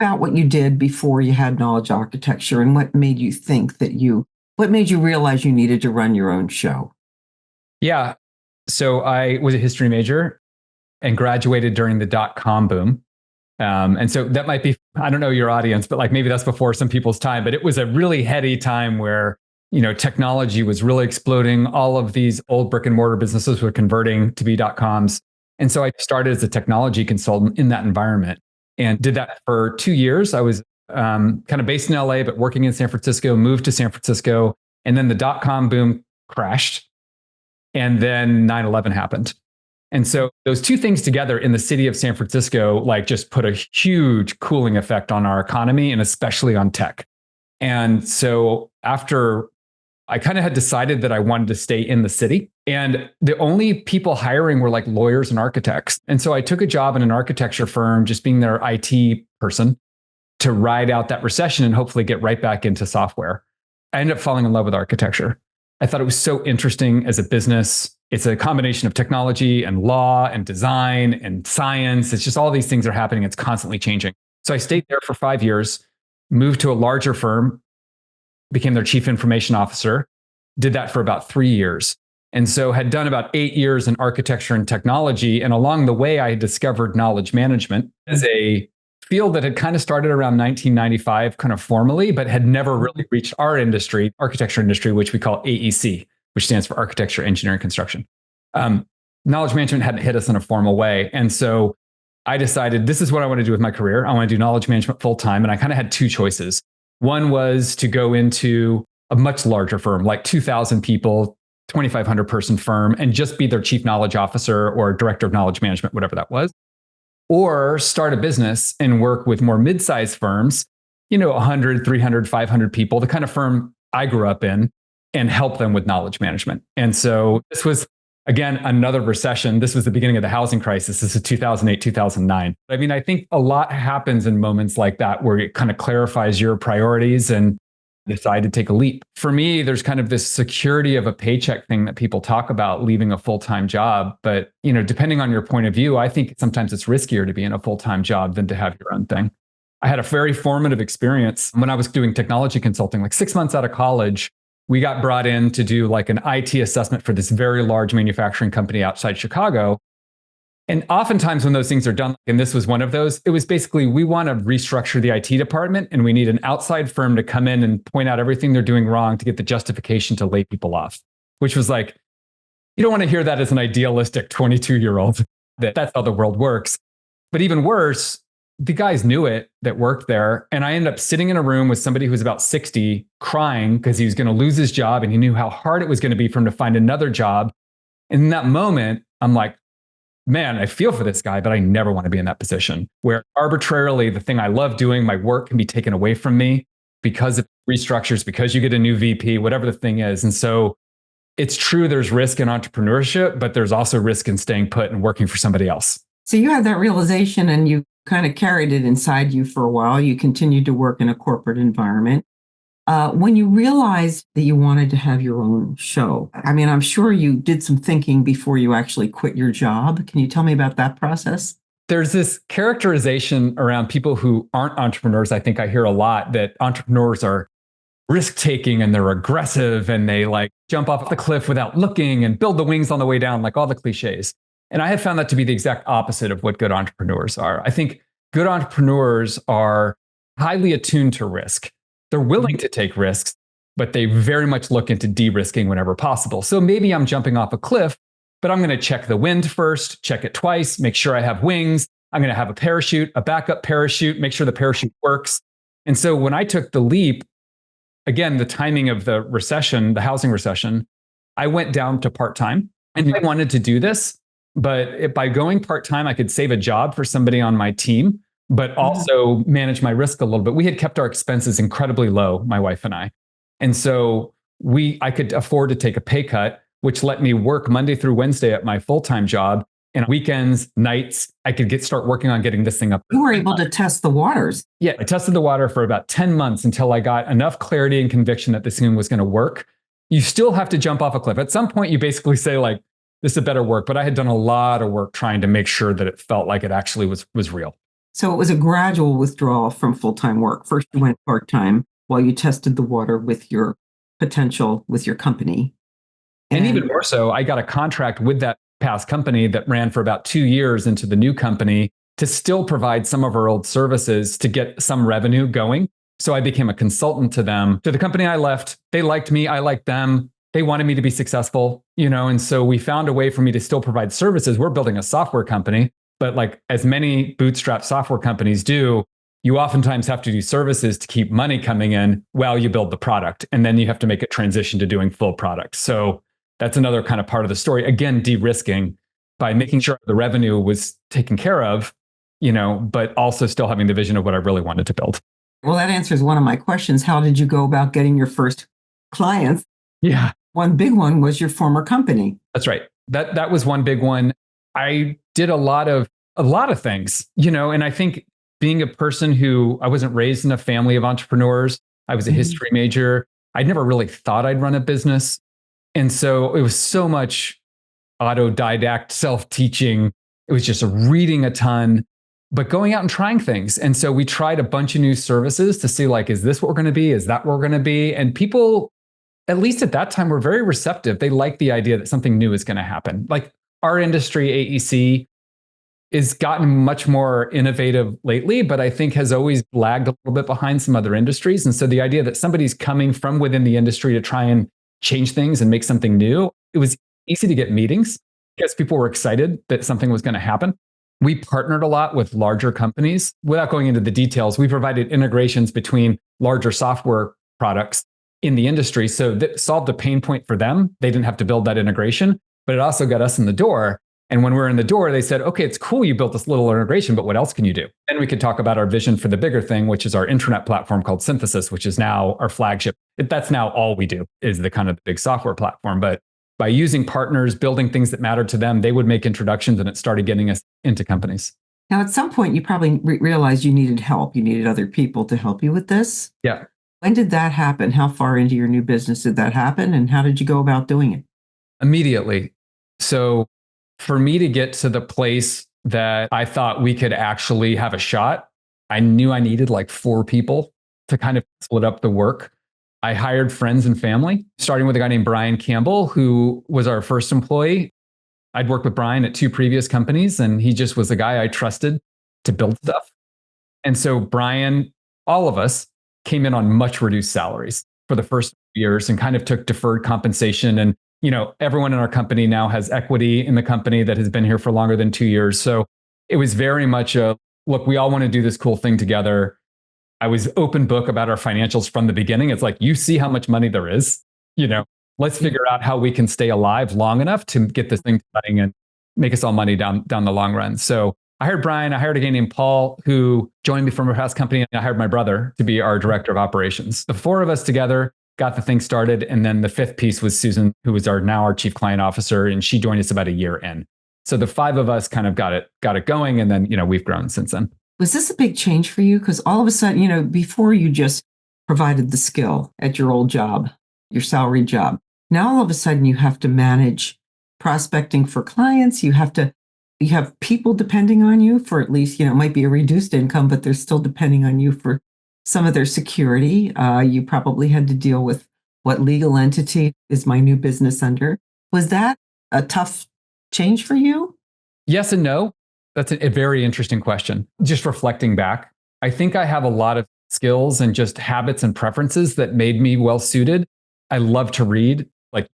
about what you did before you had knowledge architecture and what made you think what made you realize you needed to run your own show? Yeah. So I was a history major and graduated during the dot-com boom. And so that might be, I don't know your audience, but like maybe that's before some people's time, but it was a really heady time where, technology was really exploding. All of these old brick and mortar businesses were converting to be dot-coms. And so I started as a technology consultant in that environment and did that for 2 years. I was kind of based in LA, but working in San Francisco, moved to San Francisco. And then the dot-com boom crashed. And then 9/11 happened. And so those two things together in the city of San Francisco, like just put a huge cooling effect on our economy and especially on tech. And so after I kind of had decided that I wanted to stay in the city, and the only people hiring were like lawyers and architects. And so I took a job in an architecture firm, just being their IT person to ride out that recession and hopefully get right back into software. I ended up falling in love with architecture. I thought it was so interesting as a business. It's a combination of technology and law and design and science. It's just all these things are happening. It's constantly changing. So I stayed there for 5 years, moved to a larger firm, became their chief information officer, did that for about 3 years. And so had done about 8 years in architecture and technology. And along the way, I had discovered knowledge management as a field that had kind of started around 1995, kind of formally, but had never really reached our industry, architecture industry, which we call AEC, which stands for Architecture, Engineering, Construction. Knowledge management hadn't hit us in a formal way. And so I decided this is what I want to do with my career. I want to do knowledge management full time. And I kind of had two choices. One was to go into a much larger firm, like 2,000 people, 2,500 person firm, and just be their chief knowledge officer or director of knowledge management, whatever that was. Or start a business and work with more mid-sized firms, 100, 300, 500 people, the kind of firm I grew up in, and help them with knowledge management. And so this was, again, another recession. This was the beginning of the housing crisis. This is 2008, 2009. I mean, I think a lot happens in moments like that where it kind of clarifies your priorities and decide to take a leap. For me, there's kind of this security of a paycheck thing that people talk about, leaving a full-time job. But, depending on your point of view, I think sometimes it's riskier to be in a full-time job than to have your own thing. I had a very formative experience when I was doing technology consulting, like 6 months out of college. We got brought in to do like an IT assessment for this very large manufacturing company outside Chicago. And oftentimes when those things are done, and this was one of those, it was basically, we want to restructure the IT department and we need an outside firm to come in and point out everything they're doing wrong to get the justification to lay people off, which was like, you don't want to hear that as an idealistic 22-year-old, that's how the world works. But even worse, the guys knew it that worked there. And I ended up sitting in a room with somebody who was about 60 crying because he was going to lose his job and he knew how hard it was going to be for him to find another job. And in that moment, I'm like, man, I feel for this guy, but I never want to be in that position where arbitrarily the thing I love doing, my work, can be taken away from me because of restructures, because you get a new VP, whatever the thing is. And so it's true, there's risk in entrepreneurship, but there's also risk in staying put and working for somebody else. So you had that realization and you kind of carried it inside you for a while. You continued to work in a corporate environment. When you realized that you wanted to have your own show, I mean, I'm sure you did some thinking before you actually quit your job. Can you tell me about that process? There's this characterization around people who aren't entrepreneurs. I think I hear a lot that entrepreneurs are risk-taking and they're aggressive and they like jump off the cliff without looking and build the wings on the way down, like all the cliches. And I have found that to be the exact opposite of what good entrepreneurs are. I think good entrepreneurs are highly attuned to risk. They're willing to take risks, but they very much look into de-risking whenever possible. So maybe I'm jumping off a cliff, but I'm going to check the wind first, check it twice, make sure I have wings. I'm going to have a parachute, a backup parachute, make sure the parachute works. And so when I took the leap, again, the timing of the recession, the housing recession, I went down to part-time and I wanted to do this. But by going part-time, I could save a job for somebody on my team, but also manage my risk a little bit. We had kept our expenses incredibly low, my wife and I. And so I could afford to take a pay cut, which let me work Monday through Wednesday at my full-time job. And weekends, nights, I could start working on getting this thing up. You were able to test the waters. Yeah, I tested the water for about 10 months until I got enough clarity and conviction that this thing was going to work. You still have to jump off a cliff. At some point, you basically say like, this is better work, but I had done a lot of work trying to make sure that it felt like it actually was real. So it was a gradual withdrawal from full-time work. First, you went part-time while you tested the water with your potential with your company. And even more so, I got a contract with that past company that ran for about 2 years into the new company to still provide some of our old services to get some revenue going. So I became a consultant to them. To the company I left, they liked me, I liked them. They wanted me to be successful, and so we found a way for me to still provide services. We're building a software company, but like as many bootstrap software companies do, you oftentimes have to do services to keep money coming in while you build the product. And then you have to make a transition to doing full product. So that's another kind of part of the story. Again, de-risking by making sure the revenue was taken care of, but also still having the vision of what I really wanted to build. Well, that answers one of my questions. How did you go about getting your first clients? Yeah. One big one was your former company. That's right. That was one big one. I did a lot of things, and I think being a person who I wasn't raised in a family of entrepreneurs, I was a history major. I'd never really thought I'd run a business. And so it was so much autodidact self-teaching. It was just reading a ton, but going out and trying things. And so we tried a bunch of new services to see like, is this what we're going to be? Is that what we're going to be? And people, at least at that time, were very receptive. They liked the idea that something new is going to happen. Like our industry, AEC, has gotten much more innovative lately, but I think has always lagged a little bit behind some other industries. And so the idea that somebody's coming from within the industry to try and change things and make something new, it was easy to get meetings because people were excited that something was going to happen. We partnered a lot with larger companies. Without going into the details, we provided integrations between larger software products in the industry. So that solved a pain point for them. They didn't have to build that integration, but it also got us in the door. And when we were in the door, they said, okay, it's cool you built this little integration, but what else can you do? And we could talk about our vision for the bigger thing, which is our intranet platform called Synthesis, which is now our flagship. That's now all we do, is the kind of big software platform. But by using partners, building things that mattered to them, they would make introductions and it started getting us into companies. Now, at some point, you probably realized you needed help. You needed other people to help you with this. Yeah. When did that happen? How far into your new business did that happen? And how did you go about doing it? Immediately. So for me to get to the place that I thought we could actually have a shot, I knew I needed like 4 people to kind of split up the work. I hired friends and family, starting with a guy named Brian Campbell, who was our first employee. I'd worked with Brian at 2 previous companies, and he just was the guy I trusted to build stuff. And so Brian, all of us, came in on much reduced salaries for the first years and kind of took deferred compensation. And everyone in our company now has equity in the company that has been here for longer than 2 years. So it was very much a, look, we all want to do this cool thing together. I was open book about our financials from the beginning. It's like, you see how much money there is, let's figure out how we can stay alive long enough to get this thing running and make us all money down the long run. So I hired Brian. I hired a guy named Paul who joined me from our past company. And I hired my brother to be our director of operations. The 4 of us together got the thing started. And then the 5th piece was Susan, who was now our chief client officer. And she joined us about a year in. So the 5 of us kind of got it going. And then, we've grown since then. Was this a big change for you? Because all of a sudden, before you just provided the skill at your old job, your salaried job. Now all of a sudden you have to manage prospecting for clients. You have people depending on you for at least, it might be a reduced income, but they're still depending on you for some of their security. You probably had to deal with what legal entity is my new business under. Was that a tough change for you? Yes and no. That's a very interesting question. Just reflecting back, I think I have a lot of skills and just habits and preferences that made me well suited. I love to read, like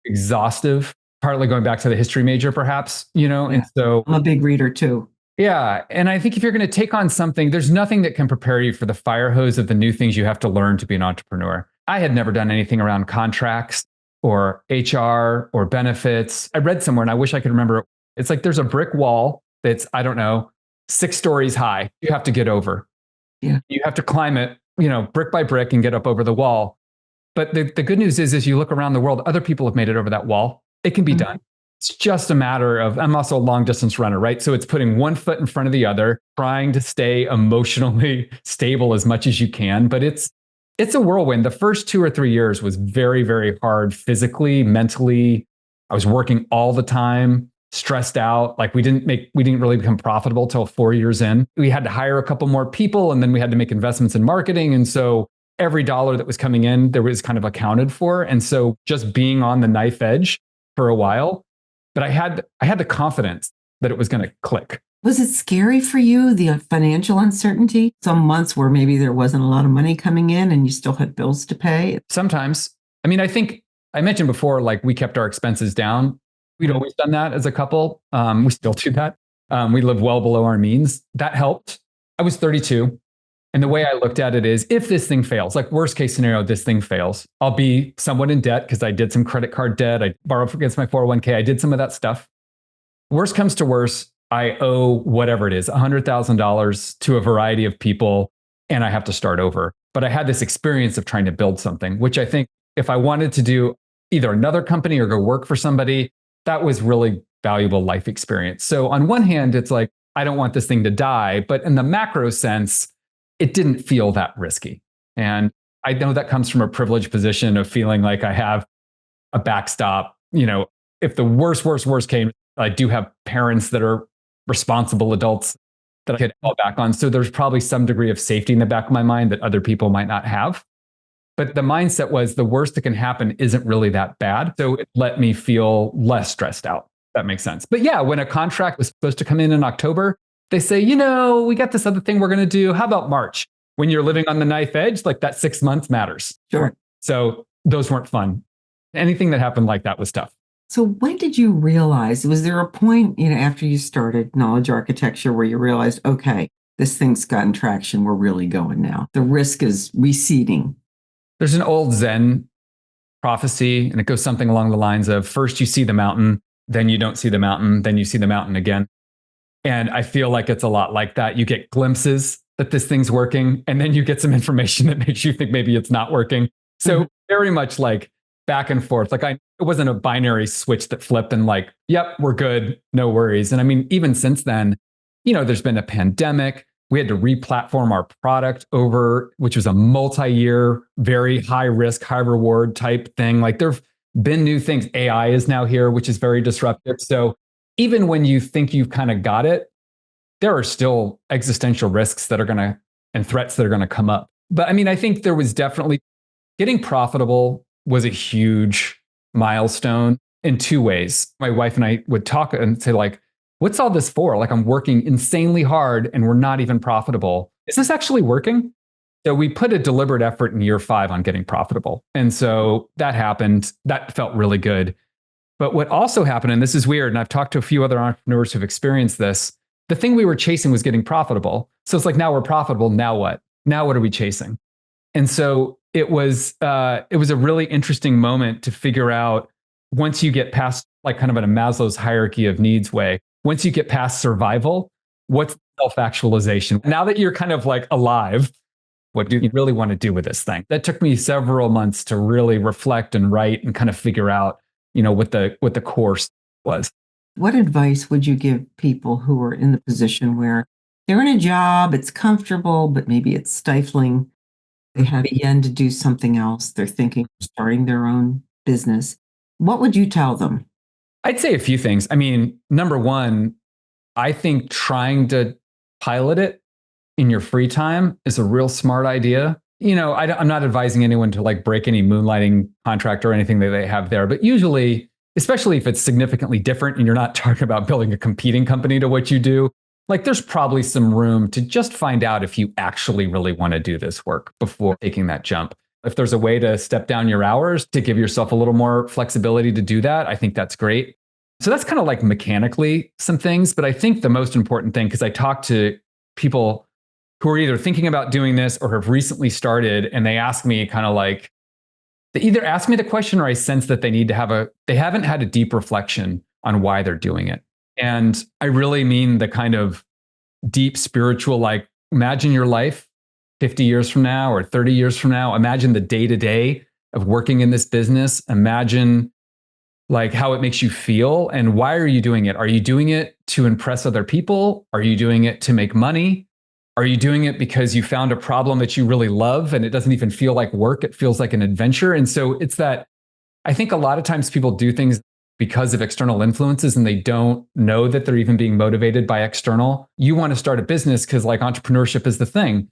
exhaustive, partly going back to the history major, perhaps, and so I'm a big reader too. Yeah. And I think if you're going to take on something, there's nothing that can prepare you for the fire hose of the new things you have to learn to be an entrepreneur. I had never done anything around contracts or HR or benefits. I read somewhere and I wish I could remember it. It's like there's a brick wall that's, 6 stories high. You have to get over. Yeah. You have to climb it, brick by brick and get up over the wall. But the good news is, as you look around the world, other people have made it over that wall. It can be done. It's just a matter of, I'm also a long distance runner, right? So it's putting one foot in front of the other, trying to stay emotionally stable as much as you can. But it's a whirlwind. The first 2 or 3 years was very, very hard physically, mentally. I was working all the time. stressed out. Like we didn't really become profitable till 4 years in. We had to hire a couple more people and then we had to make investments in marketing. And so every dollar that was coming in, there was kind of accounted for. And so just being on the knife edge for a while, but I had the confidence that it was going to click. Was it scary for you, the financial uncertainty? Some months where maybe there wasn't a lot of money coming in and you still had bills to pay? Sometimes. I mean, I think I mentioned before, like we kept our expenses down. We'd always done that as a couple. We still do that. We live well below our means. That helped. I was 32. And the way I looked at it is, if this thing fails, like worst case scenario, this thing fails, I'll be somewhat in debt because I did some credit card debt. I borrowed against my 401k. I did some of that stuff. Worst comes to worst, I owe whatever it is, $100,000 to a variety of people, and I have to start over. But I had this experience of trying to build something, which I think if I wanted to do either another company or go work for somebody, that was really valuable life experience. So on one hand, it's like, I don't want this thing to die, but in the macro sense, it didn't feel that risky. And I know that comes from a privileged position of feeling like I have a backstop. You know, if the worst came, I do have parents that are responsible adults that I could fall back on. So there's probably some degree of safety in the back of my mind that other people might not have. But the mindset was the worst that can happen isn't really that bad. So it let me feel less stressed out. That makes sense. But yeah, when a contract was supposed to come in October, they say, you know, we got this other thing we're going to do. How about March? When you're living on the knife edge, like that 6 months matters. Sure. So those weren't fun. Anything that happened like that was tough. So when did you realize, was there a point, after you started knowledge architecture where you realized, okay, this thing's gotten traction, we're really going now. The risk is receding. There's an old Zen prophecy, and it goes something along the lines of first you see the mountain, then you don't see the mountain, then you see the mountain again. And I feel like it's a lot like that. You get glimpses that this thing's working, and then you get some information that makes you think maybe it's not working. So very much like back and forth. Like it wasn't a binary switch that flipped and like, yep, we're good, no worries. And I mean, even since then, there's been a pandemic. We had to re-platform our product over, which was a multi-year, very high risk, high reward type thing. Like there've been new things. AI is now here, which is very disruptive. So even when you think you've kind of got it, there are still existential risks and threats that are going to come up. But I mean, I think there was definitely getting profitable was a huge milestone in two ways. My wife and I would talk and say like, what's all this for? Like I'm working insanely hard and we're not even profitable. Is this actually working? So we put a deliberate effort in year 5 on getting profitable. And so that happened. That felt really good. But what also happened, and this is weird, and I've talked to a few other entrepreneurs who've experienced this, the thing we were chasing was getting profitable. So it's like, now we're profitable. Now what? Now what are we chasing? And so it was a really interesting moment to figure out, once you get past like kind of in a Maslow's hierarchy of needs way, once you get past survival, what's self-actualization? Now that you're kind of like alive, what do you really want to do with this thing? That took me several months to really reflect and write and kind of figure out, what the course was. What advice would you give people who are in the position where they're in a job, it's comfortable, but maybe it's stifling? They have again to do something else. They're thinking of starting their own business. What would you tell them? I'd say a few things. I mean, number one, I think trying to pilot it in your free time is a real smart idea. I'm not advising anyone to like break any moonlighting contract or anything that they have there, but usually, especially if it's significantly different and you're not talking about building a competing company to what you do, like there's probably some room to just find out if you actually really want to do this work before taking that jump. If there's a way to step down your hours to give yourself a little more flexibility to do that, I think that's great. So that's kind of like mechanically some things. But I think the most important thing, because I talk to people who are either thinking about doing this or have recently started, and they ask me kind of like, they either ask me the question or I sense that they haven't had a deep reflection on why they're doing it. And I really mean the kind of deep spiritual, like imagine your life 50 years from now or 30 years from now. Imagine the day-to-day of working in this business. Imagine like how it makes you feel and why are you doing it? Are you doing it to impress other people? Are you doing it to make money? Are you doing it because you found a problem that you really love and it doesn't even feel like work? It feels like an adventure. And so it's that I think a lot of times people do things because of external influences and they don't know that they're even being motivated by external. You want to start a business because like entrepreneurship is the thing.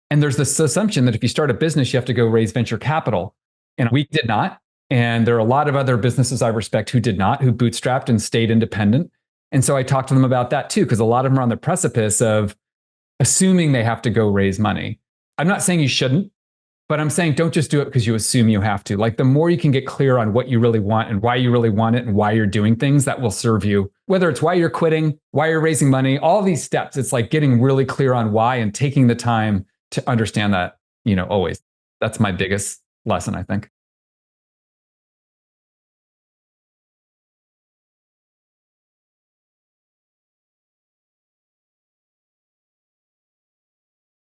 And there's this assumption that if you start a business, you have to go raise venture capital. And we did not. And there are a lot of other businesses I respect who did not, who bootstrapped and stayed independent. And so I talked to them about that too, because a lot of them are on the precipice of assuming they have to go raise money. I'm not saying you shouldn't, but I'm saying don't just do it because you assume you have to. Like the more you can get clear on what you really want and why you really want it and why you're doing things, that will serve you. Whether it's why you're quitting, why you're raising money, all these steps, it's like getting really clear on why and taking the time to understand that, always. That's my biggest lesson, I think.